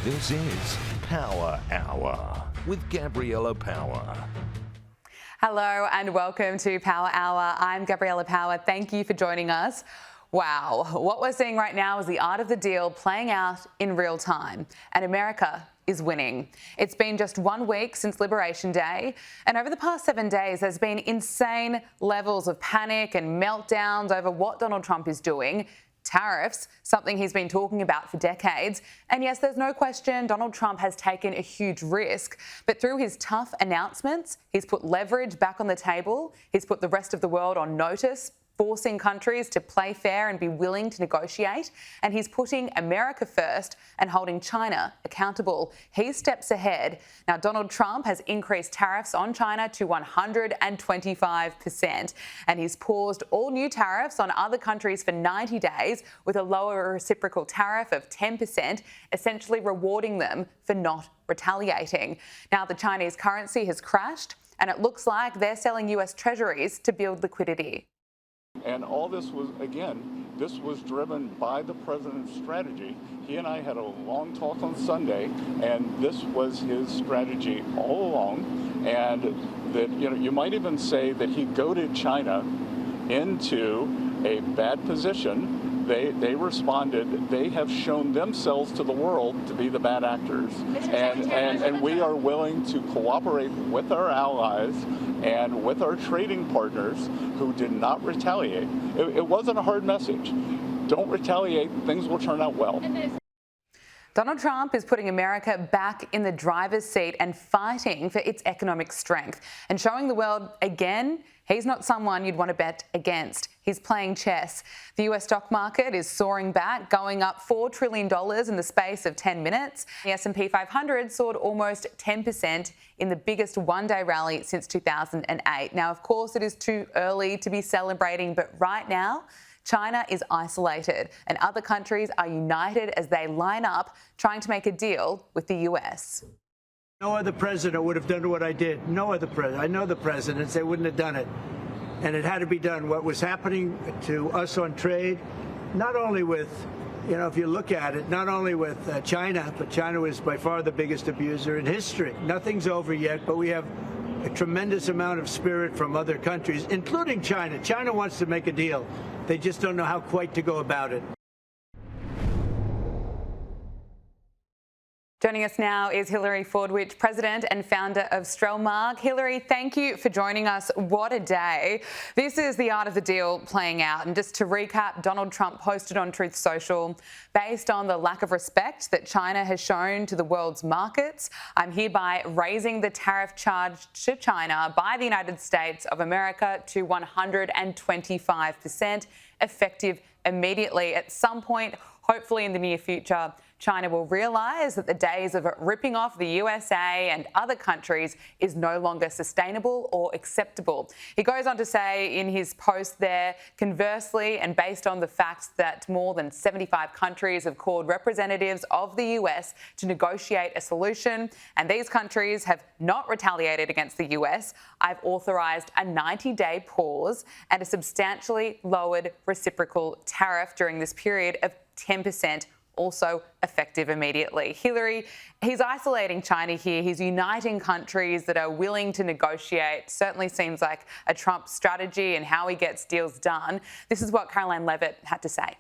This is Power Hour with Gabriella Power. Hello and welcome to Power Hour. I'm Gabriella Power. Thank you for joining us. Wow, what we're seeing right now is the art of the deal playing out in real time, and America is winning. It's been just 1 week since Liberation Day, and over the past 7 days, there's been insane levels of panic and meltdowns over what Donald Trump is doing. Tariffs, something he's been talking about for decades. And yes, there's no question Donald Trump has taken a huge risk, but through his tough announcements, he's put leverage back on the table. He's put the rest of the world on notice, forcing countries to play fair and be willing to negotiate. And he's putting America first and holding China accountable. He steps ahead. Now, Donald Trump has increased tariffs on China to 125%. And he's paused all new tariffs on other countries for 90 days with a lower reciprocal tariff of 10%, essentially rewarding them for not retaliating. Now, the Chinese currency has crashed, and it looks like they're selling US treasuries to build liquidity. And all this was, again, this was driven by the president's strategy. He and I had a long talk on Sunday, and this was his strategy all along. And that, you might even say that he goaded China into a bad position. They responded. They have shown themselves to the world to be the bad actors. And we are willing to cooperate with our allies and with our trading partners who did not retaliate. It wasn't a hard message. Don't retaliate. Things will turn out well. Donald Trump is putting America back in the driver's seat and fighting for its economic strength and showing the world again he's not someone you'd want to bet against. He's playing chess. The US stock market is soaring back, going up $4 trillion in the space of 10 minutes. The S&P 500 soared almost 10% in the biggest one-day rally since 2008. Now, of course, it is too early to be celebrating, but right now, China is isolated and other countries are united as they line up trying to make a deal with the US. No other president would have done what I did. No other president. I know the presidents, they wouldn't have done it. And it had to be done. What was happening to us on trade, not only with, if you look at it, not only with China, but China was by far the biggest abuser in history. Nothing's over yet, but we have a tremendous amount of spirit from other countries, including China. China wants to make a deal. They just don't know how quite to go about it. Joining us now is Hilary Fordwich, president and founder of Strelmark. Hilary, thank you for joining us. What a day. This is the art of the deal playing out. And just to recap, Donald Trump posted on Truth Social, based on the lack of respect that China has shown to the world's markets, I'm hereby raising the tariff charge to China by the United States of America to 125%, effective immediately. At some point, hopefully in the near future, China will realise that the days of ripping off the USA and other countries is no longer sustainable or acceptable. He goes on to say in his post there, conversely, and based on the fact that more than 75 countries have called representatives of the US to negotiate a solution, and these countries have not retaliated against the US, I've authorised a 90-day pause and a substantially lowered reciprocal tariff during this period of 10%, also effective immediately. Hilary, he's isolating China here. He's uniting countries that are willing to negotiate. Certainly seems like a Trump strategy and how he gets deals done. This is what Caroline Levitt had to say.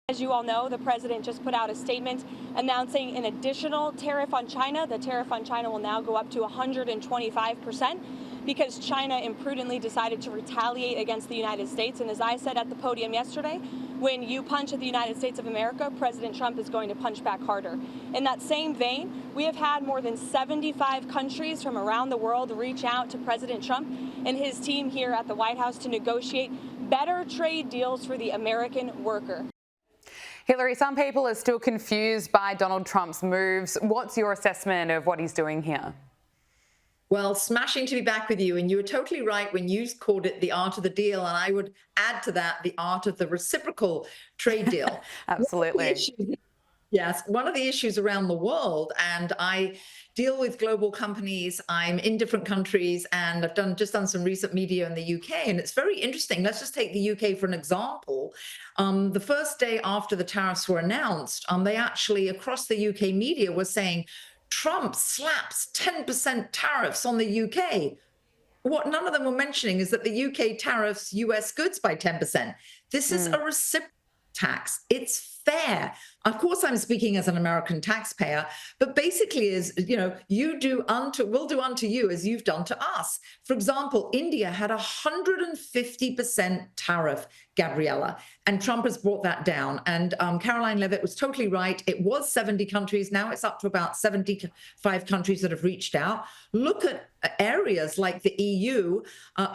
As you all know, the president just put out a statement announcing an additional tariff on China. The tariff on China will now go up to 125%. because China imprudently decided to retaliate against the United States. And as I said at the podium yesterday, when you punch at the United States of America, President Trump is going to punch back harder. In that same vein, we have had more than 75 countries from around the world reach out to President Trump and his team here at the White House to negotiate better trade deals for the American worker. Hilary, some people are still confused by Donald Trump's moves. What's your assessment of what he's doing here? Well, smashing to be back with you. And you were totally right when you called it the art of the deal. And I would add to that the art of the reciprocal trade deal. Absolutely. Yes, one of the issues around the world, and I deal with global companies. I'm in different countries, and I've just done some recent media in the UK, and it's very interesting. Let's just take the UK for an example. The first day after the tariffs were announced, they actually, across the UK media, were saying Trump slaps 10% tariffs on the UK. What none of them were mentioning is that the UK tariffs US goods by 10%. This is a reciprocal tax. It's fair. Of course, I'm speaking as an American taxpayer, but basically is, we'll do unto you as you've done to us. For example, India had 150% tariff, Gabriella, and Trump has brought that down. And Caroline Levitt was totally right. It was 70 countries. Now it's up to about 75 countries that have reached out. Look at areas like the EU.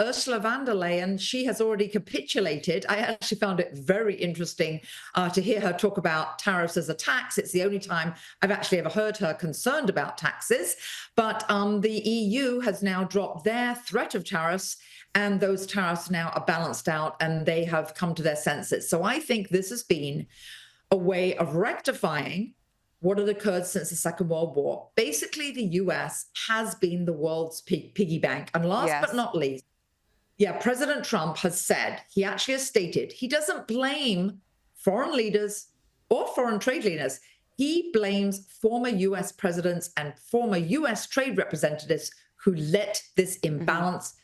Ursula von der Leyen, she has already capitulated. I actually found it very interesting to hear her talk about tariffs as a tax. It's the only time I've actually ever heard her concerned about taxes. But the EU has now dropped their threat of tariffs, and those tariffs now are balanced out and they have come to their senses. So I think this has been a way of rectifying what had occurred since the Second World War. Basically, the US has been the world's piggy bank. And last but not least, President Trump has said, he actually has stated, he doesn't blame foreign leaders or foreign trade leaders. He blames former US presidents and former US trade representatives who let this imbalance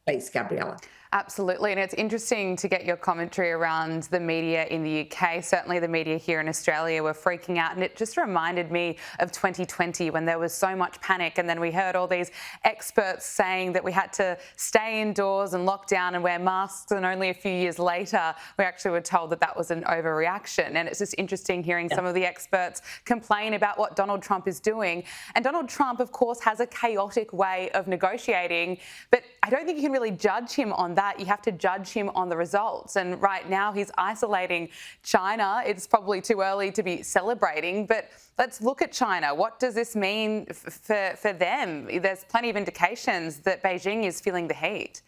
place, Gabriella. Absolutely. And it's interesting to get your commentary around the media in the UK. Certainly the media here in Australia were freaking out. And it just reminded me of 2020 when there was so much panic. And then we heard all these experts saying that we had to stay indoors and lock down and wear masks. And only a few years later, we actually were told that that was an overreaction. And it's just interesting hearing some of the experts complain about what Donald Trump is doing. And Donald Trump, of course, has a chaotic way of negotiating. But I don't think you can really judge him on that. You have to judge him on the results. And right now he's isolating China. It's probably too early to be celebrating, but let's look at China. What does this mean for them? There's plenty of indications that Beijing is feeling the heat.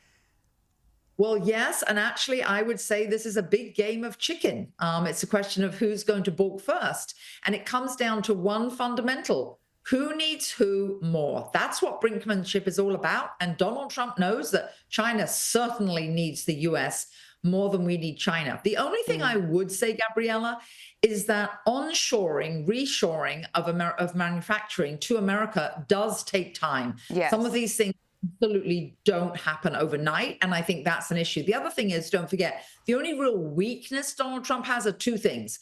Well, yes. And actually, I would say this is a big game of chicken. It's a question of who's going to balk first. And it comes down to one fundamental. Who needs who more? That's what brinkmanship is all about. And Donald Trump knows that China certainly needs the US more than we need China. The only thing I would say, Gabriella, is that onshoring, reshoring of manufacturing to America does take time. Yes. Some of these things absolutely don't happen overnight. And I think that's an issue. The other thing is, don't forget, the only real weakness Donald Trump has are two things.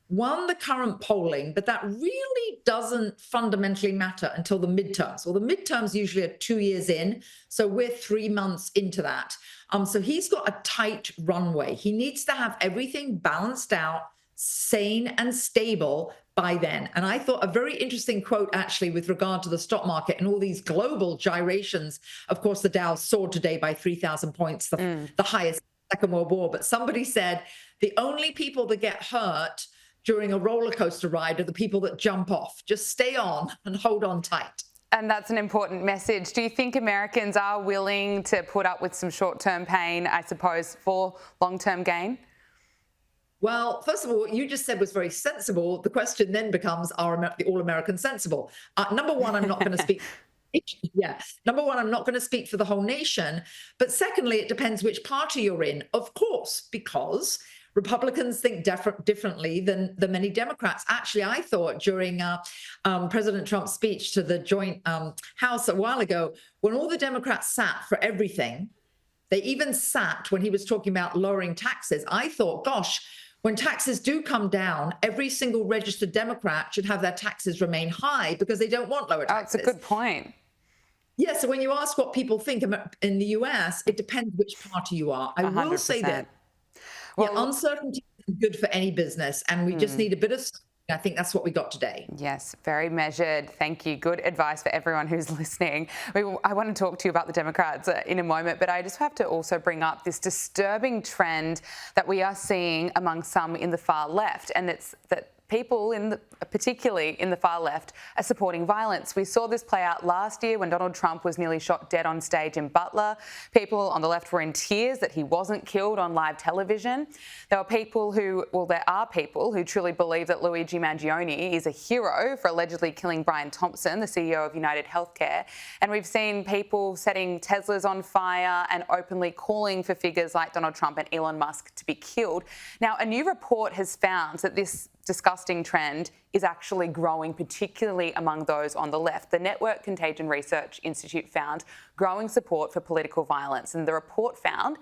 One, the current polling, but that really doesn't fundamentally matter until the midterms. Well, the midterms usually are 2 years in, so we're 3 months into that. So he's got a tight runway. He needs to have everything balanced out, sane and stable by then. And I thought a very interesting quote, actually, with regard to the stock market and all these global gyrations. Of course, the Dow soared today by 3,000 points, the highest Second World War. But somebody said the only people that get hurt during a roller coaster ride are the people that jump off. Just stay on and hold on tight. And that's an important message. Do you think Americans are willing to put up with some short-term pain, I suppose, for long-term gain? Well, first of all, what you just said was very sensible. The question then becomes, are the all-Americans sensible? Number one, I'm not going to speak. Number one, I'm not going to speak for the whole nation. But secondly, it depends which party you're in, of course, because Republicans think differently than many Democrats. Actually, I thought during President Trump's speech to the joint House a while ago, when all the Democrats sat for everything, they even sat when he was talking about lowering taxes. I thought, gosh, when taxes do come down, every single registered Democrat should have their taxes remain high because they don't want lower taxes. That's a good point. Yeah, so when you ask what people think in the US, it depends which party you are. I 100%. Will say that. Well, uncertainty is good for any business, and we just need a bit of. I think that's what we got today. Yes, very measured. Thank you. Good advice for everyone who's listening. I want to talk to you about the Democrats in a moment, but I just have to also bring up this disturbing trend that we are seeing among some in the far left, and it's that people, particularly in the far left, are supporting violence. We saw this play out last year when Donald Trump was nearly shot dead on stage in Butler. People on the left were in tears that he wasn't killed on live television. There are people who truly believe that Luigi Mangione is a hero for allegedly killing Brian Thompson, the CEO of United Healthcare. And we've seen people setting Teslas on fire and openly calling for figures like Donald Trump and Elon Musk to be killed. Now, a new report has found that this disgusting trend is actually growing, particularly among those on the left. The Network Contagion Research Institute found growing support for political violence, and the report found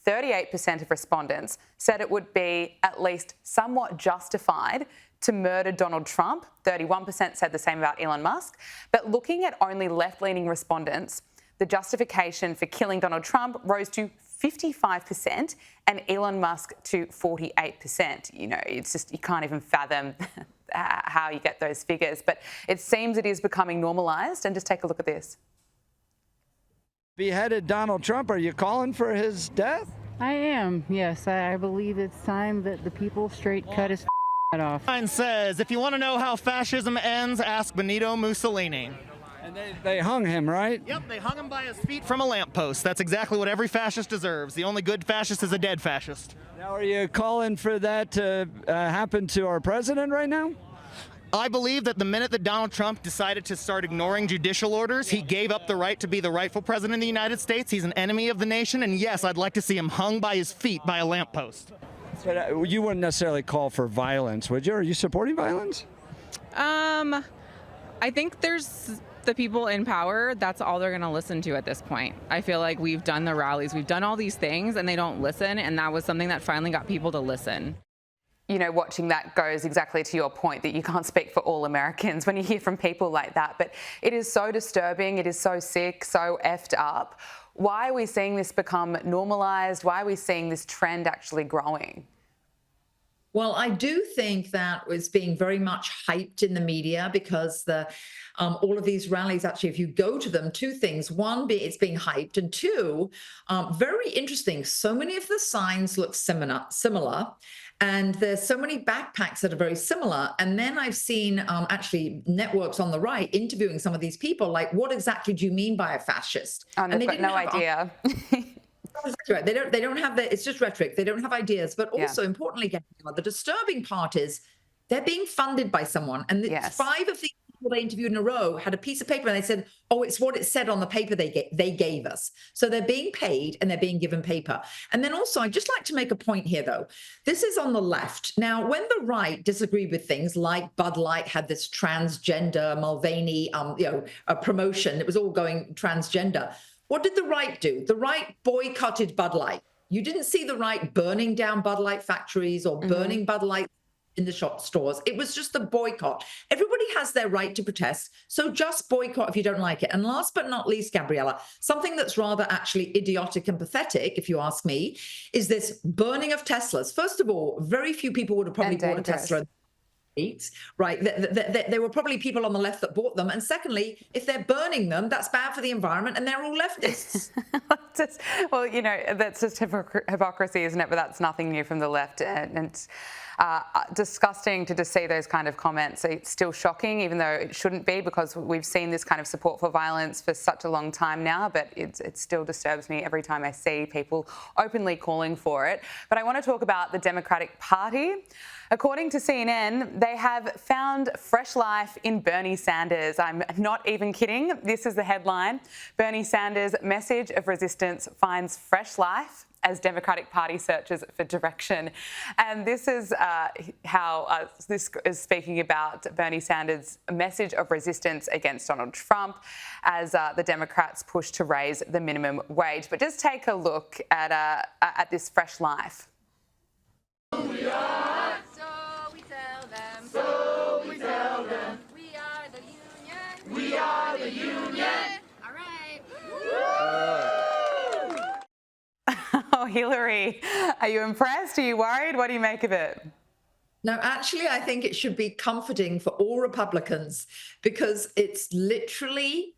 38% of respondents said it would be at least somewhat justified to murder Donald Trump. 31% said the same about Elon Musk. But looking at only left-leaning respondents, the justification for killing Donald Trump rose to 55% and Elon Musk to 48%. You know, it's just, you can't even fathom how you get those figures. But it seems it is becoming normalised. And just take a look at this. Beheaded Donald Trump. Are you calling for his death? I am, yes. I believe it's time that the people straight cut his head off. Sign says, if you want to know how fascism ends, ask Benito Mussolini. And they hung him, right? Yep, they hung him by his feet from a lamppost. That's exactly what every fascist deserves. The only good fascist is a dead fascist. Now, are you calling for that to happen to our president right now? I believe that the minute that Donald Trump decided to start ignoring judicial orders, he gave up the right to be the rightful president of the United States. He's an enemy of the nation, and yes, I'd like to see him hung by his feet by a lamppost. But you wouldn't necessarily call for violence, would you? Are you supporting violence? I think there's the people in power, that's all they're going to listen to at this point. I feel like we've done the rallies, we've done all these things, and they don't listen, and that was something that finally got people to listen. You know, watching that goes exactly to your point that you can't speak for all Americans when you hear from people like that. But it is so disturbing, it is so sick, so effed up. Why are we seeing this become normalised? Why are we seeing this trend actually growing? Well, I do think that was being very much hyped in the media because all of these rallies, actually, if you go to them, two things. One, it's being hyped, and two, very interesting. So many of the signs look similar, and there's so many backpacks that are very similar. And then I've seen actually networks on the right interviewing some of these people, like, what exactly do you mean by a fascist? And they've got no idea. Right. They don't have it's just rhetoric. They don't have ideas. But also, importantly, the disturbing part is they're being funded by someone. And 5 of the people they interviewed in a row had a piece of paper and they said, oh, it's what it said on the paper they gave us. So they're being paid and they're being given paper. And then also, I'd just like to make a point here, though. This is on the left. Now, when the right disagreed with things like Bud Light had this transgender Mulvaney, a promotion, it was all going transgender. What did the right do? The right boycotted Bud Light. You didn't see the right burning down Bud Light factories or burning Bud Light in the shop stores. It was just a boycott. Everybody has their right to protest, so just boycott if you don't like it. And last but not least, Gabriella, something that's rather actually idiotic and pathetic, if you ask me, is this burning of Teslas. First of all, very few people would have probably bought a Tesla. Right, there were probably people on the left that bought them. And secondly, if they're burning them, that's bad for the environment, and they're all leftists. Well, you know, that's just hypocrisy, isn't it? But that's nothing new from the left. And disgusting to just see those kind of comments. It's still shocking, even though it shouldn't be, because we've seen this kind of support for violence for such a long time now. But it still disturbs me every time I see people openly calling for it. But I want to talk about the Democratic Party. According to CNN, they have found fresh life in Bernie Sanders. I'm not even kidding. This is the headline. Bernie Sanders' message of resistance finds fresh life as Democratic Party searches for direction. And this is how this is speaking about Bernie Sanders' message of resistance against Donald Trump as the Democrats push to raise the minimum wage. But just take a look at this fresh life. We are. So we tell them. So we tell them. We are the union. We are the union. All right. Oh, Hillary, are you impressed? Are you worried? What do you make of it? No, actually, I think it should be comforting for all Republicans because it's literally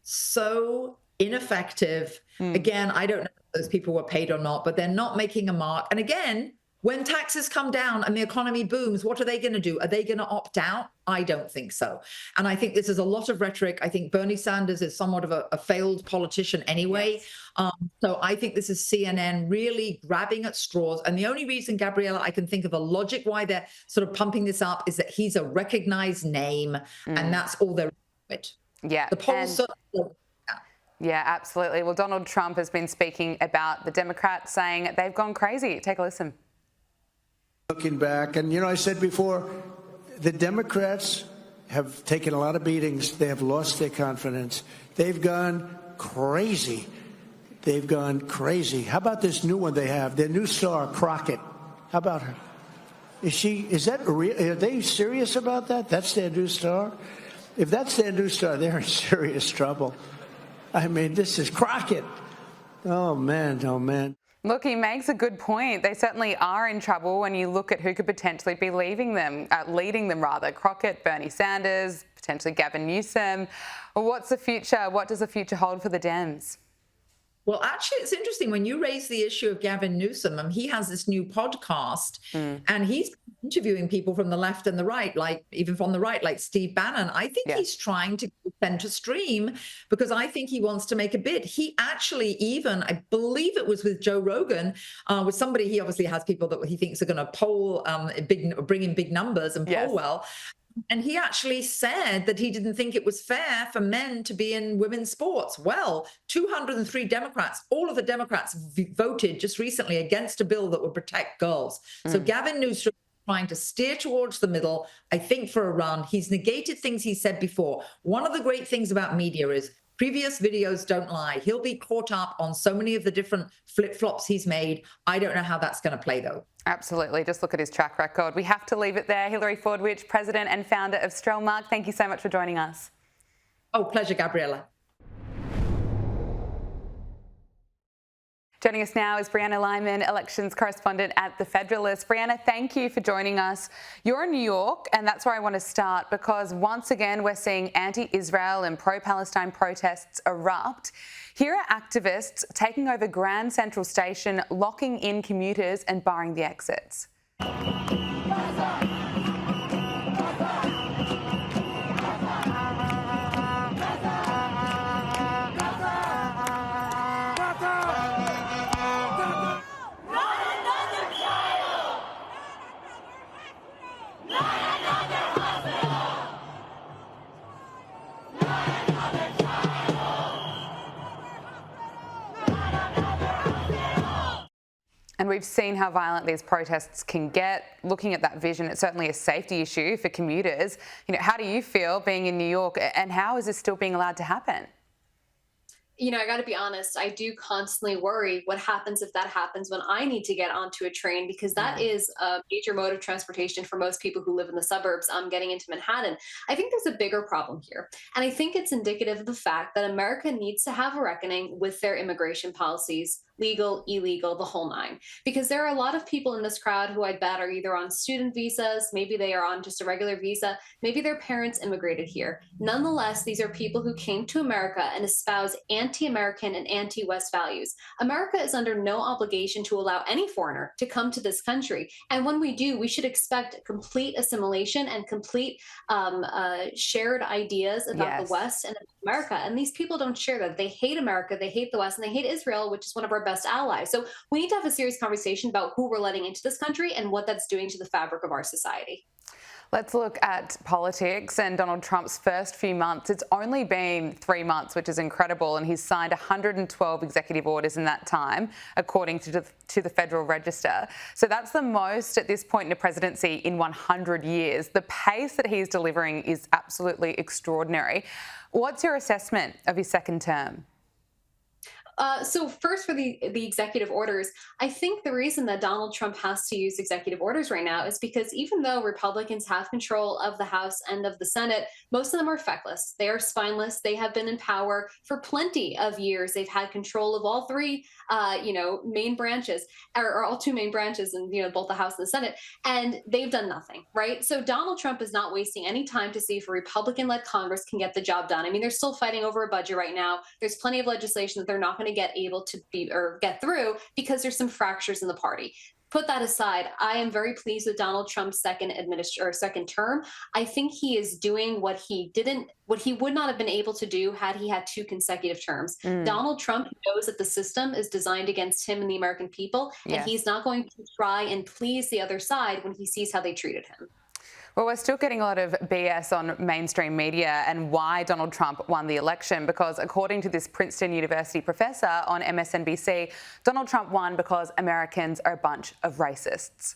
so ineffective. Again, I don't know if those people were paid or not, but they're not making a mark. And again, When taxes come down and the economy booms, what are they going to do? Are they going to opt out? I don't think so. And I think this is a lot of rhetoric. I think Bernie Sanders is somewhat of a failed politician anyway. Yes. So I think this is CNN really grabbing at straws. And the only reason, Gabriella, I can think of a logic why they're sort of pumping this up is that he's a recognized name, and that's all they're with. Yeah. The polls. Yeah, absolutely. Well, Donald Trump has been speaking about the Democrats, saying they've gone crazy. Take a listen. Looking back, and I said before, the Democrats have taken a lot of beatings. They have lost their confidence. They've gone crazy. They've gone crazy. How about this new one they have? Their new star, Crockett. How about her? Is that real? Are they serious about that? That's their new star? If that's their new star, they're in serious trouble. I mean, this is Crockett. Oh, man, oh, man. Look, he makes a good point. They certainly are in trouble when you look at who could potentially be leading them. Crockett, Bernie Sanders, potentially Gavin Newsom. What's the future? What does the future hold for the Dems? Well, actually, it's interesting when you raise the issue of Gavin Newsom. He has this new podcast, and he's interviewing people from the left and the right, like even from the right, like Steve Bannon. I think he's trying to go center stream because I think he wants to make a bid. He actually even, I believe it was with Joe Rogan, with somebody, he obviously has people that he thinks are going to poll, bring in big numbers and poll well. And he actually said that he didn't think it was fair for men to be in women's sports. Well, 203 Democrats, all of the Democrats voted just recently against a bill that would protect girls. So Gavin Newsom is trying to steer towards the middle, I think, for a run. He's negated things he said before. One of the great things about media is previous videos don't lie. He'll be caught up on so many of the different flip-flops he's made. I don't know how that's going to play, though. Absolutely. Just look at his track record. We have to leave it there. Hilary Fordwich, president and founder of Strellmark, thank you so much for joining us. Oh, pleasure, Gabriella. Joining us now is Brianna Lyman, elections correspondent at The Federalist. Brianna, thank you for joining us. You're in New York, and that's where I want to start because once again, we're seeing anti-Israel and pro-Palestine protests erupt. Here are activists taking over Grand Central Station, locking in commuters and barring the exits. And we've seen how violent these protests can get. Looking at that vision, it's certainly a safety issue for commuters. How do you feel being in New York, and how is this still being allowed to happen? I got to be honest, I do constantly worry what happens if that happens when I need to get onto a train, because that is a major mode of transportation for most people who live in the suburbs. Getting into Manhattan. I think there's a bigger problem here. And I think it's indicative of the fact that America needs to have a reckoning with their immigration policies, legal, illegal, the whole nine. Because there are a lot of people in this crowd who I bet are either on student visas, maybe they are on just a regular visa, maybe their parents immigrated here. Nonetheless, these are people who came to America and espouse anti-American and anti-West values. America is under no obligation to allow any foreigner to come to this country. And when we do, we should expect complete assimilation and complete shared ideas about the West and America. And these people don't share that. They hate America, they hate the West, and they hate Israel, which is one of our best allies. So we need to have a serious conversation about who we're letting into this country and what that's doing to the fabric of our society. Let's look at politics and Donald Trump's first few months. It's only been 3 months, which is incredible, and he's signed 112 executive orders in that time, according to the Federal Register. So that's the most at this point in the presidency in 100 years. The pace that he's delivering is absolutely extraordinary. What's your assessment of his second term? So first, for the executive orders, I think the reason that Donald Trump has to use executive orders right now is because even though Republicans have control of the House and of the Senate, most of them are feckless. They are spineless. They have been in power for plenty of years. They've had control of all three, main branches, or all two main branches, and both the House and the Senate, and they've done nothing, right? So Donald Trump is not wasting any time to see if a Republican-led Congress can get the job done. I mean, they're still fighting over a budget right now. There's plenty of legislation that they're not going to get through because there's some fractures in the party. put that aside, I am very pleased with Donald Trump's second term. I think he is doing what he would not have been able to do had he had 2 consecutive terms. Donald Trump knows that the system is designed against him and the American people, and he's not going to try and please the other side when he sees how they treated him. Well, we're still getting a lot of BS on mainstream media and why Donald Trump won the election, because according to this Princeton University professor on MSNBC, Donald Trump won because Americans are a bunch of racists.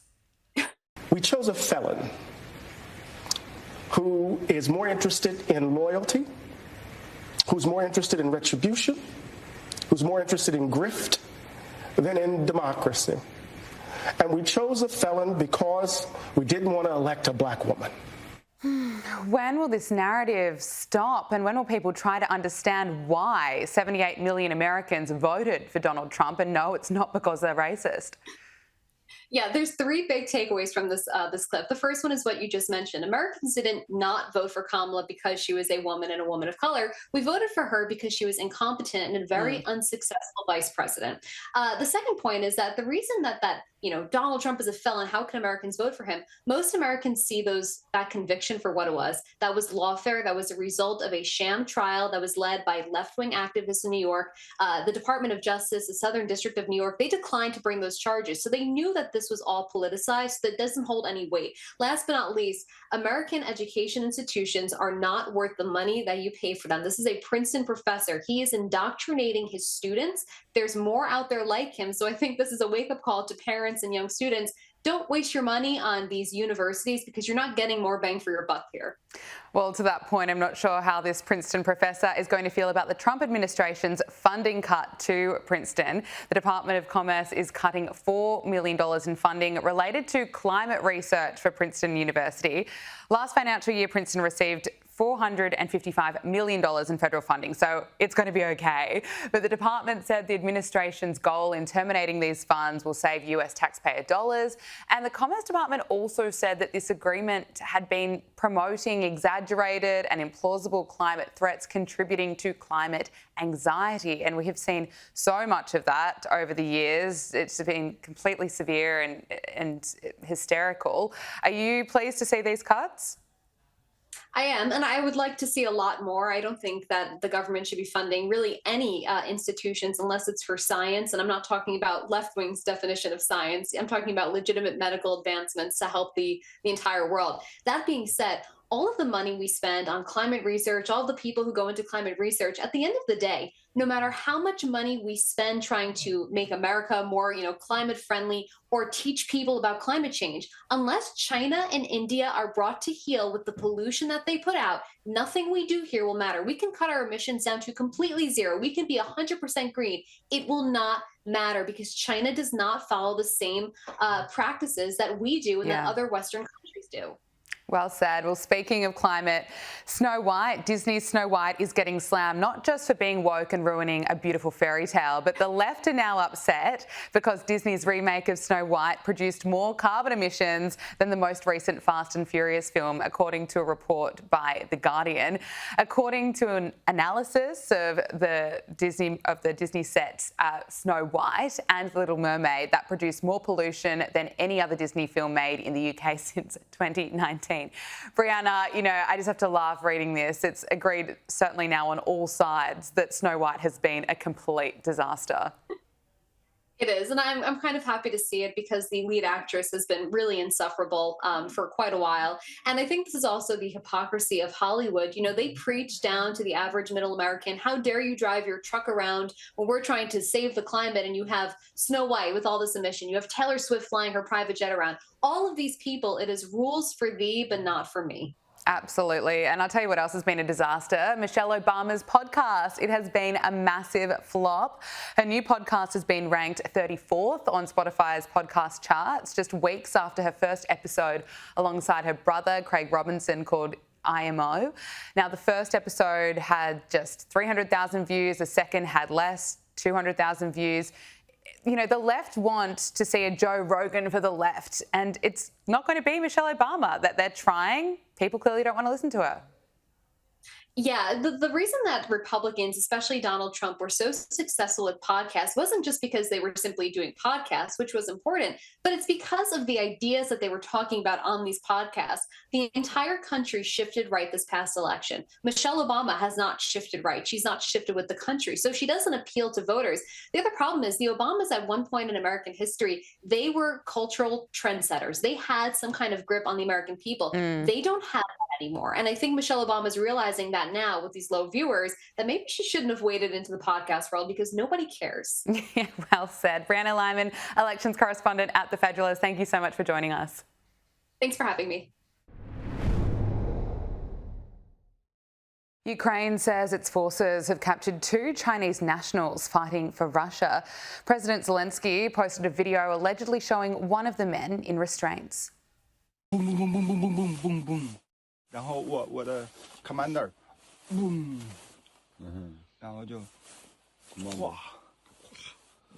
We chose a felon who is more interested in loyalty, who's more interested in retribution, who's more interested in grift than in democracy. And we chose a felon because we didn't want to elect a black woman. When will this narrative stop, and when will people try to understand why 78 million Americans voted for Donald Trump and no, it's not because they're racist? Yeah, there's 3 big takeaways from this clip. The first one is what you just mentioned. Americans didn't not vote for Kamala because she was a woman and a woman of color. We voted for her because she was incompetent and a very unsuccessful vice president. The second point is that the reason that Donald Trump is a felon, how can Americans vote for him? Most Americans see that conviction for what it was. That was lawfare. That was a result of a sham trial that was led by left-wing activists in New York. The Department of Justice, the Southern District of New York, they declined to bring those charges. So they knew that this was all politicized, so that doesn't hold any weight. Last but not least, American education institutions are not worth the money that you pay for them. This is a Princeton professor. He is indoctrinating his students. There's more out there like him. So I think this is a wake-up call to parents and young students. Don't waste your money on these universities because you're not getting more bang for your buck here. Well, to that point, I'm not sure how this Princeton professor is going to feel about the Trump administration's funding cut to Princeton. The Department of Commerce is cutting $4 million in funding related to climate research for Princeton University. Last financial year, Princeton received $455 million in federal funding, so it's going to be okay. But the department said the administration's goal in terminating these funds will save US taxpayer dollars. And the Commerce Department also said that this agreement had been promoting exaggerated and implausible climate threats, contributing to climate anxiety. And we have seen so much of that over the years. It's been completely severe and hysterical. Are you pleased to see these cuts? I am, and I would like to see a lot more. I don't think that the government should be funding really any institutions unless it's for science. And I'm not talking about left-wing's definition of science. I'm talking about legitimate medical advancements to help the entire world. That being said, all of the money we spend on climate research, all the people who go into climate research, at the end of the day, no matter how much money we spend trying to make America more, climate friendly or teach people about climate change, unless China and India are brought to heel with the pollution that they put out, nothing we do here will matter. We can cut our emissions down to completely zero. We can be 100% green. It will not matter because China does not follow the same practices that we do and that other Western countries do. Well said. Well, speaking of climate, Disney's Snow White is getting slammed, not just for being woke and ruining a beautiful fairy tale, but the left are now upset because Disney's remake of Snow White produced more carbon emissions than the most recent Fast and Furious film, according to a report by The Guardian. According to an analysis of the Disney set Snow White and The Little Mermaid, that produced more pollution than any other Disney film made in the UK since 2019. Brianna, I just have to laugh reading this. It's agreed certainly now on all sides that Snow White has been a complete disaster. It is, and I'm kind of happy to see it because the lead actress has been really insufferable for quite a while. And I think this is also the hypocrisy of Hollywood. They preach down to the average middle American. How dare you drive your truck around when we're trying to save the climate and you have Snow White with all this emission. You have Taylor Swift flying her private jet around. All of these people, it is rules for thee, but not for me. Absolutely. And I'll tell you what else has been a disaster. Michelle Obama's podcast. It has been a massive flop. Her new podcast has been ranked 34th on Spotify's podcast charts just weeks after her first episode alongside her brother, Craig Robinson, called IMO. Now, the first episode had just 300,000 views. The second had less, 200,000 views. The left want to see a Joe Rogan for the left, and it's not going to be Michelle Obama that they're trying. People clearly don't want to listen to her. Yeah, the reason that Republicans, especially Donald Trump, were so successful with podcasts wasn't just because they were simply doing podcasts, which was important, but it's because of the ideas that they were talking about on these podcasts. The entire country shifted right this past election. Michelle Obama has not shifted right. She's not shifted with the country. So she doesn't appeal to voters. The other problem is the Obamas at one point in American history, they were cultural trendsetters. They had some kind of grip on the American people. They don't have that anymore. And I think Michelle Obama is realizing that now with these low viewers, that maybe she shouldn't have waded into the podcast world because nobody cares. Yeah, well said. Brianna Lyman, elections correspondent at The Federalist. Thank you so much for joining us. Thanks for having me. Ukraine says its forces have captured 2 Chinese nationals fighting for Russia. President Zelensky posted a video allegedly showing one of the men in restraints. Boom, boom, boom, boom, boom, boom, boom, boom, boom. 然后我的 commander boom 然后就哗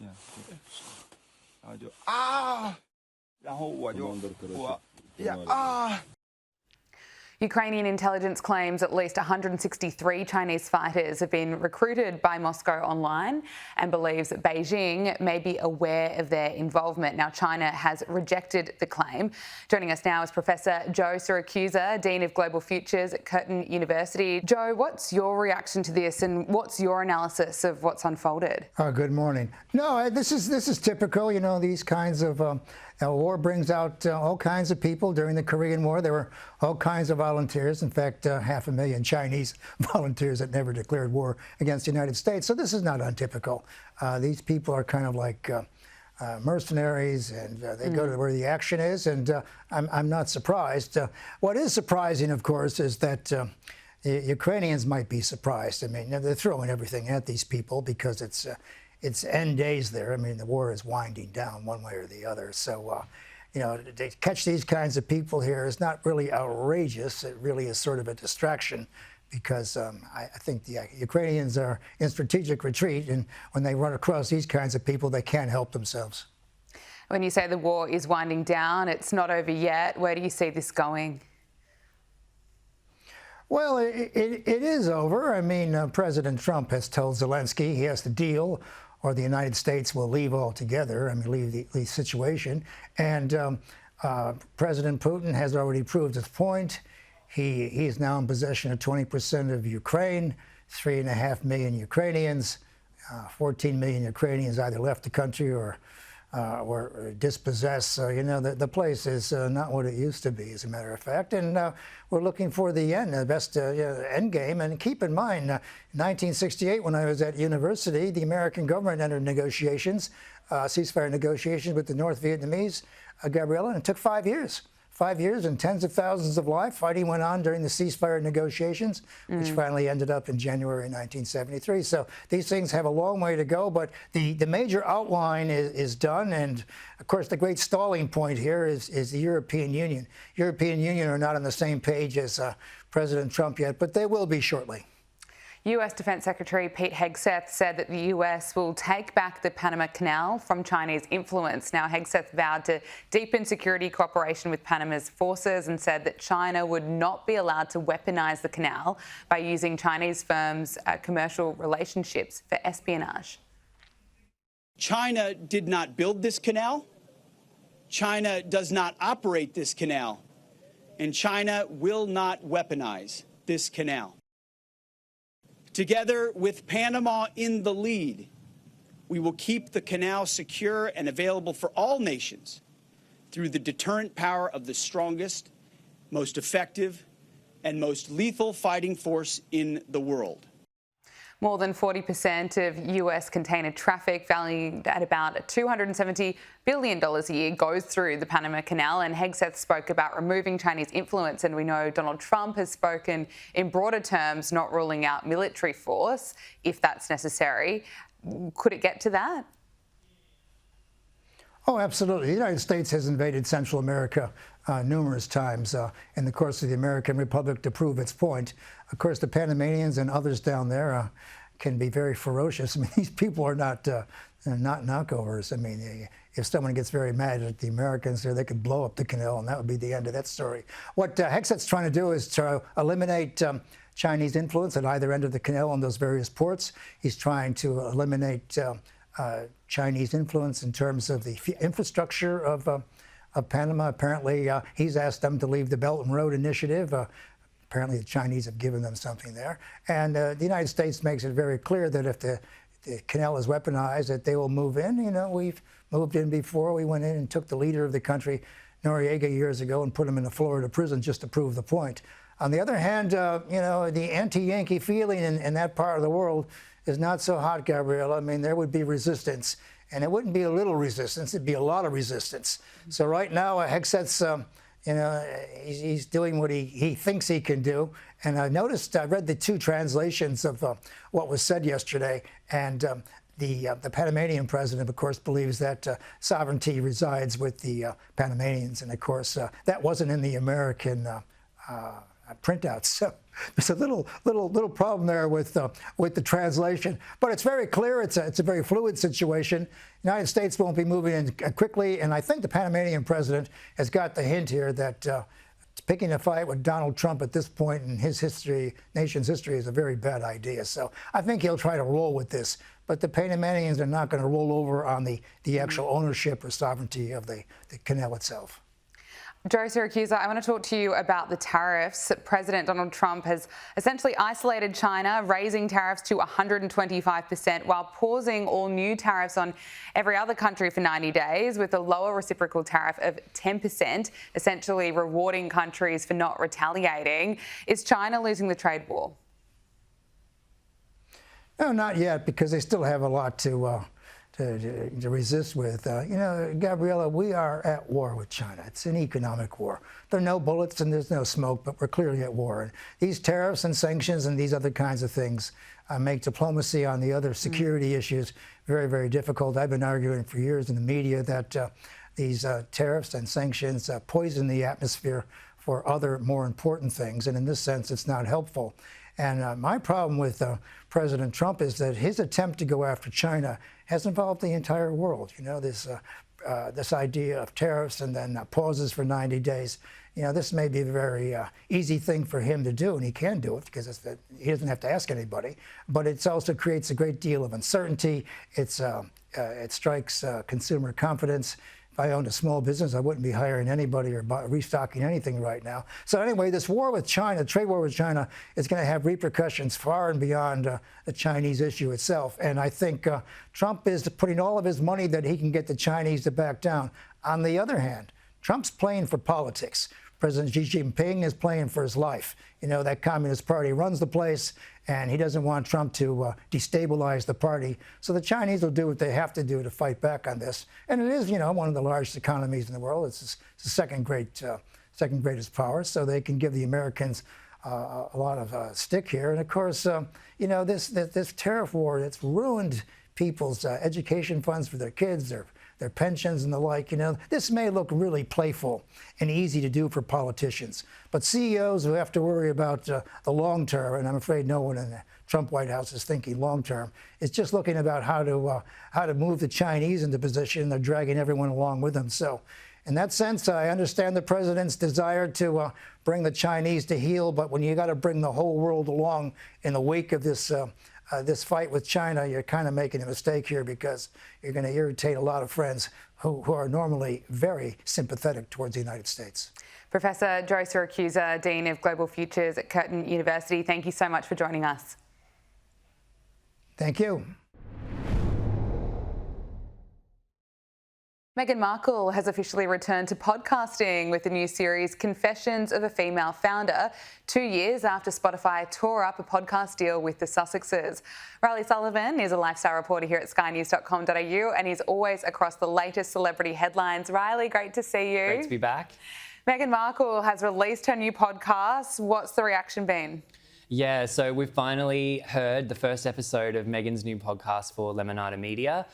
然后就然后我Ukrainian intelligence claims at least 163 Chinese fighters have been recruited by Moscow online and believes that Beijing may be aware of their involvement. Now, China has rejected the claim. Joining us now is Professor Joe Siracusa, Dean of Global Futures at Curtin University. Joe, what's your reaction to this and what's your analysis of what's unfolded? Good morning. No, this is typical. You know, these kinds of war brings out all kinds of people. During the Korean War, there were all kinds of volunteers. In fact, 500,000 Chinese volunteers that never declared war against the United States. So this is not untypical. These people are kind of like mercenaries, and they go to where the action is. And I'm not surprised. What is surprising, of course, is that the Ukrainians might be surprised. I mean, they're throwing everything at these people because it's end days there. I mean, the war is winding down one way or the other. So, you know, to catch these kinds of people here is not really outrageous. It really is sort of a distraction because I think the Ukrainians are in strategic retreat. And when they run across these kinds of people, they can't help themselves. When you say the war is winding down, it's not over yet. Where do you see this going? Well, it is over. I mean, President Trump has told Zelensky he has to deal or the United States will leave altogether. I mean, leave the situation. And President Putin has already proved his point. He is now in possession of 20% of Ukraine, 3.5 million Ukrainians, 14 million Ukrainians either left the country or dispossessed. So, you know, the place is not what it used to be, as a matter of fact. And we're looking for the end, the best end game. And keep in mind, 1968, when I was at university, the American government entered negotiations, ceasefire negotiations with the North Vietnamese, Gabriella, and it took 5 years. 5 years and tens of thousands of lives. Fighting went on during the ceasefire negotiations, which finally ended up in January 1973. So these things have a long way to go, but the major outline is done. And of course, the great stalling point here is the European Union. European Union are not on the same page as President Trump yet, but they will be shortly. US Defense Secretary Pete Hegseth said that the US will take back the Panama Canal from Chinese influence. Now, Hegseth vowed to deepen security cooperation with Panama's forces and said that China would not be allowed to weaponize the canal by using Chinese firms' commercial relationships for espionage. China did not build this canal. China does not operate this canal. And China will not weaponize this canal. Together with Panama in the lead, we will keep the canal secure and available for all nations through the deterrent power of the strongest, most effective, and most lethal fighting force in the world. More than 40% of US container traffic, valued at about $270 billion a year, goes through the Panama Canal. And Hegseth spoke about removing Chinese influence. And we know Donald Trump has spoken in broader terms, not ruling out military force if that's necessary. Could it get to that? Oh, absolutely. The United States has invaded Central America numerous times in the course of the American Republic to prove its point. Of course, the Panamanians and others down there can be very ferocious. I mean, these people are not not knockovers. I mean, if someone gets very mad at the Americans here, they could blow up the canal, and that would be the end of that story. What Heckle's trying to do is to eliminate Chinese influence at either end of the canal on those various ports. He's trying to eliminate Chinese influence in terms of the infrastructure of Panama. Apparently, he's asked them to leave the Belt and Road Initiative. Apparently, the Chinese have given them something there. And the United States makes it very clear that if the canal is weaponized, that they will move in. You know, we've moved in before. We went in and took the leader of the country, Noriega, years ago and put him in a Florida prison just to prove the point. On the other hand, you know, the anti-Yankee feeling in that part of the world is not so hot, Gabriella. I mean, there would be resistance. And it wouldn't be a little resistance. It'd be a lot of resistance. So right now, Heckle's, you know, he's doing what he thinks he can do. And I read the two translations of what was said yesterday. And the Panamanian president, of course, believes that sovereignty resides with the Panamanians. And of course, that wasn't in the American printouts. So there's a little problem there with the translation. But it's very clear. It's a very fluid situation. The United States won't be moving in quickly. And I think the Panamanian president has got the hint here that picking a fight with Donald Trump at this point in his history, nation's history, is a very bad idea. So I think he'll try to roll with this. But the Panamanians are not going to roll over on the actual ownership or sovereignty of the canal itself. Joe Siracusa, I want to talk to you about the tariffs. President Donald Trump has essentially isolated China, raising tariffs to 125% while pausing all new tariffs on every other country for 90 days with a lower reciprocal tariff of 10%, essentially rewarding countries for not retaliating. Is China losing the trade war? No, not yet, because they still have a lot to resist with. You know, Gabriella, we are at war with China. It's an economic war. There are no bullets and there's no smoke, but we're clearly at war. And these tariffs and sanctions and these other kinds of things make diplomacy on the other security issues very, very difficult. I've been arguing for years in the media that these tariffs and sanctions poison the atmosphere for other more important things. And in this sense, it's not helpful. And my problem with President Trump is that his attempt to go after China has involved the entire world. You know, this idea of tariffs and then pauses for 90 days. You know, this may be a very easy thing for him to do, and he can do it because he doesn't have to ask anybody. But it also creates a great deal of uncertainty. It strikes consumer confidence. If I owned a small business, I wouldn't be hiring anybody or restocking anything right now. So anyway, this war with China, trade war with China, is going to have repercussions far and beyond the Chinese issue itself. And I think Trump is putting all of his money that he can get the Chinese to back down. On the other hand, Trump's playing for politics. President Xi Jinping is playing for his life. You know, that Communist Party runs the place, and he doesn't want Trump to destabilize the party. So the Chinese will do what they have to do to fight back on this. And it is, you know, one of the largest economies in the world. It's the second greatest power, so they can give the Americans a lot of stick here. And of course, you know, this tariff war that's ruined people's education funds for their kids, their pensions and the like. You know, this may look really playful and easy to do for politicians, but CEOs who have to worry about the long term, and I'm afraid no one in the Trump White House is thinking long term, is just looking about how to move the Chinese into position. They're dragging everyone along with them. So in that sense, I understand the president's desire to bring the Chinese to heel, but when you got to bring the whole world along in the wake of this fight with China, you're kind of making a mistake here, because you're going to irritate a lot of friends who are normally very sympathetic towards the United States. Professor Joe Siracusa, Dean of Global Futures at Curtin University, thank you so much for joining us. Thank you. Meghan Markle has officially returned to podcasting with the new series Confessions of a Female Founder, 2 years after Spotify tore up a podcast deal with the Sussexes. Riley Sullivan is a lifestyle reporter here at skynews.com.au, and he's always across the latest celebrity headlines. Riley, great to see you. Great to be back. Meghan Markle has released her new podcast. What's the reaction been? Yeah, so we've finally heard the first episode of Meghan's new podcast for Lemonada Media,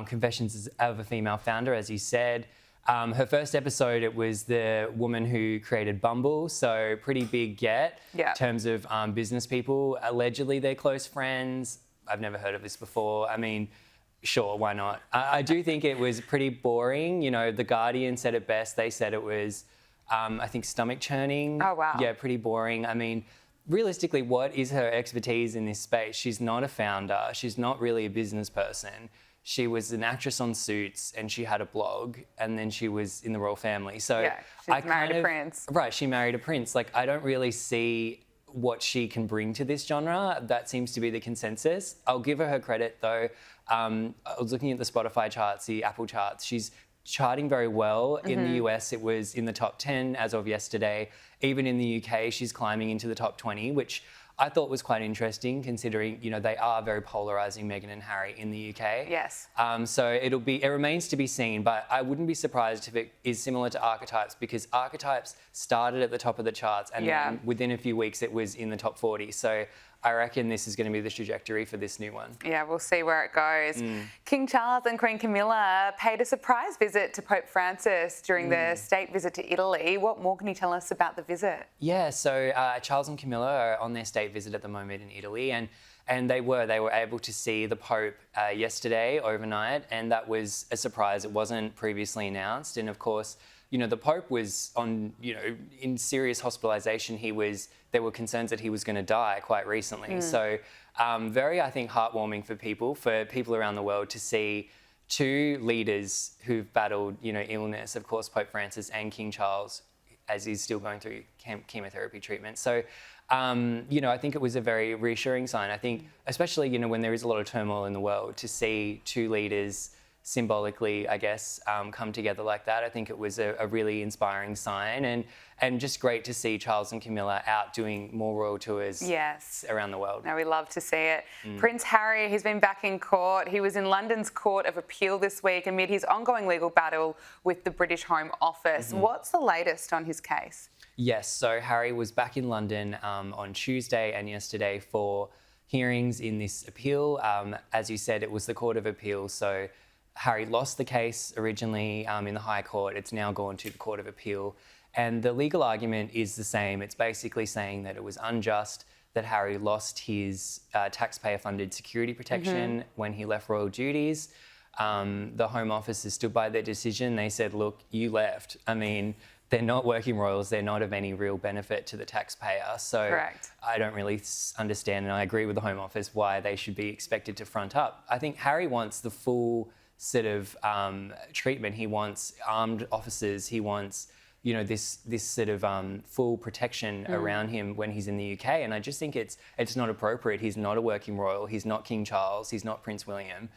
Confessions of a Female Founder, as you said. Her first episode, it was the woman who created Bumble, so pretty big get in terms of business people. Allegedly, they're close friends. I've never heard of this before. I mean, Sure, why not? I do think it was pretty boring. You know, The Guardian said it best. They said it was, I think, stomach churning. Oh, wow. Yeah, pretty boring. I mean, realistically, what is her expertise in this space? She's not a founder. She's not really a business person. She was an actress on Suits, and she had a blog, and then she was in the royal family. So yeah, she's married a prince. Right, she married a prince. Like, I don't really see what she can bring to this genre. That seems to be the consensus. I'll give her credit, though. I was looking at the Spotify charts, the Apple charts. She's charting very well. In the US, it was in the top 10 as of yesterday. Even in the UK, she's climbing into the top 20, which I thought was quite interesting, considering, you know, they are very polarising, Meghan and Harry, in the UK. Yes. So it remains to be seen, but I wouldn't be surprised if it is similar to Archetypes, because Archetypes started at the top of the charts, and then within a few weeks it was in the top 40. So I reckon this is going to be the trajectory for this new one. Yeah, we'll see where it goes. King Charles and Queen Camilla paid a surprise visit to Pope Francis during the state visit to Italy. What more can you tell us about the visit? Yeah, so Charles and Camilla are on their state visit at the moment in Italy, and they were able to see the Pope yesterday overnight, and that was a surprise. It wasn't previously announced, and of course, you know, the Pope was on, you know, in serious hospitalisation. There were concerns that he was going to die quite recently. So very, I think, heartwarming for people around the world to see two leaders who've battled, you know, illness, of course, Pope Francis and King Charles, as he's still going through chemotherapy treatment. So, you know, I think it was a very reassuring sign. I think, especially, you know, when there is a lot of turmoil in the world, to see two leaders symbolically, I guess, come together like that. I think it was a really inspiring sign, and just great to see Charles and Camilla out doing more royal tours around the world. No, we love to see it. Prince Harry, he's been back in court. He was in London's Court of Appeal this week amid his ongoing legal battle with the British Home Office. What's the latest on his case? Yes, so Harry was back in London on Tuesday and yesterday for hearings in this appeal. As you said, it was the Court of Appeal, so Harry lost the case originally in the High Court. It's now gone to the Court of Appeal. And the legal argument is the same. It's basically saying that it was unjust that Harry lost his taxpayer-funded security protection when he left royal duties. The Home Office has stood by their decision. They said, look, you left. I mean, they're not working royals. They're not of any real benefit to the taxpayer. So Correct. I don't really understand, and I agree with the Home Office, why they should be expected to front up. I think Harry wants the full sort of treatment. He wants armed officers. He wants, you know, this sort of full protection around him when he's in the UK. And I just think it's not appropriate. He's not a working royal. He's not King Charles. He's not Prince William.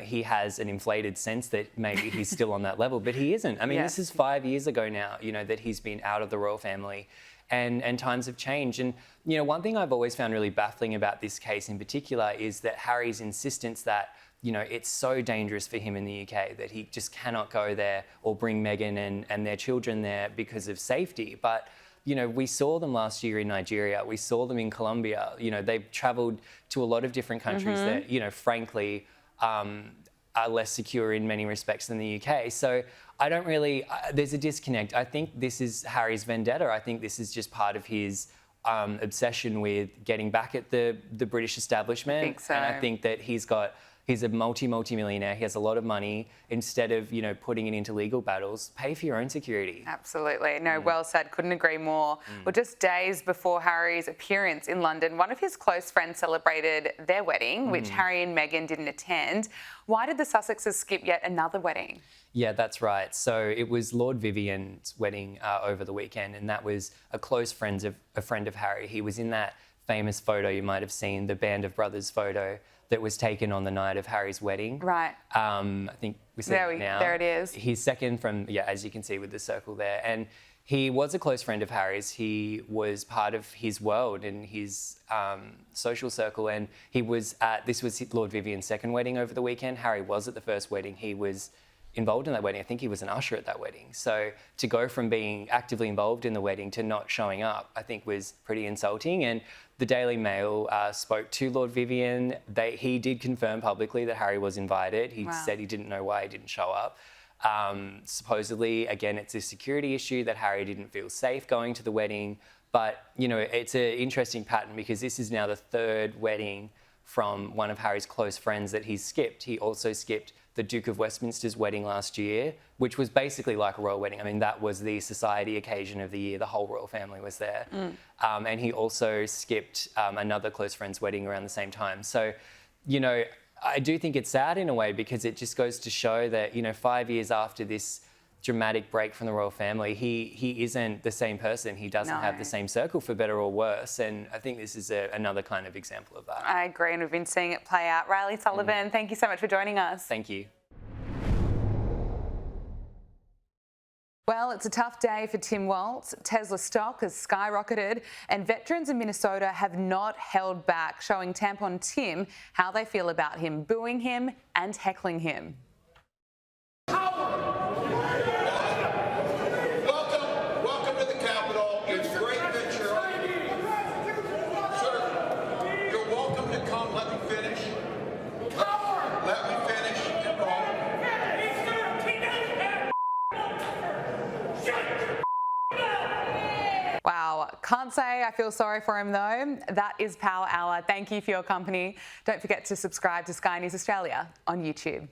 He has an inflated sense that maybe he's still on that level, but he isn't. I mean, this is 5 years ago now, you know, that he's been out of the royal family, and times have changed. And, you know, one thing I've always found really baffling about this case in particular is that Harry's insistence that, you know, it's so dangerous for him in the UK that he just cannot go there or bring Meghan and their children there because of safety. But, you know, we saw them last year in Nigeria. We saw them in Colombia. You know, they've travelled to a lot of different countries that, you know, frankly, are less secure in many respects than the UK. So I don't really, there's a disconnect. I think this is Harry's vendetta. I think this is just part of his obsession with getting back at the British establishment. I think so. And I think that he's a multi-millionaire. He has a lot of money. Instead of, you know, putting it into legal battles, pay for your own security. Absolutely. No, well said. Couldn't agree more. Well, just days before Harry's appearance in London, one of his close friends celebrated their wedding, which Harry and Meghan didn't attend. Why did the Sussexes skip yet another wedding? Yeah, that's right. So it was Lord Vivian's wedding over the weekend, and that was a close friend of Harry. He was in that famous photo you might have seen, the Band of Brothers photo that was taken on the night of Harry's wedding. Right. I think we see it now. There it is. He's second from, as you can see with the circle there. And he was a close friend of Harry's. He was part of his world and his social circle. And he was this was Lord Vivian's second wedding over the weekend. Harry was at the first wedding. He was involved in that wedding. I think he was an usher at that wedding. So to go from being actively involved in the wedding to not showing up, I think was pretty insulting. And the Daily Mail spoke to Lord Vivian. He did confirm publicly that Harry was invited. He said he didn't know why he didn't show up. Supposedly, again, it's a security issue that Harry didn't feel safe going to the wedding. But, you know, it's an interesting pattern because this is now the third wedding from one of Harry's close friends that he's skipped. He also skipped the Duke of Westminster's wedding last year, which was basically like a royal wedding. I mean, that was the society occasion of the year. The whole royal family was there. And he also skipped another close friend's wedding around the same time. So, you know, I do think it's sad in a way, because it just goes to show that, you know, 5 years after this dramatic break from the royal family, he isn't the same person. He doesn't have the same circle, for better or worse. And I think this is another kind of example of that. I agree, and we've been seeing it play out. Riley Sullivan, thank you so much for joining us. Thank you. Well, it's a tough day for Tim Walz. Tesla stock has skyrocketed, and veterans in Minnesota have not held back, showing Tampon Tim how they feel about him, booing him and heckling him. Welcome to the Capitol. It's great that you're on. Sir, you're welcome to come. Let me finish. Let me finish and go. Wow, can't say I feel sorry for him though. That is Power Hour. Thank you for your company. Don't forget to subscribe to Sky News Australia on YouTube.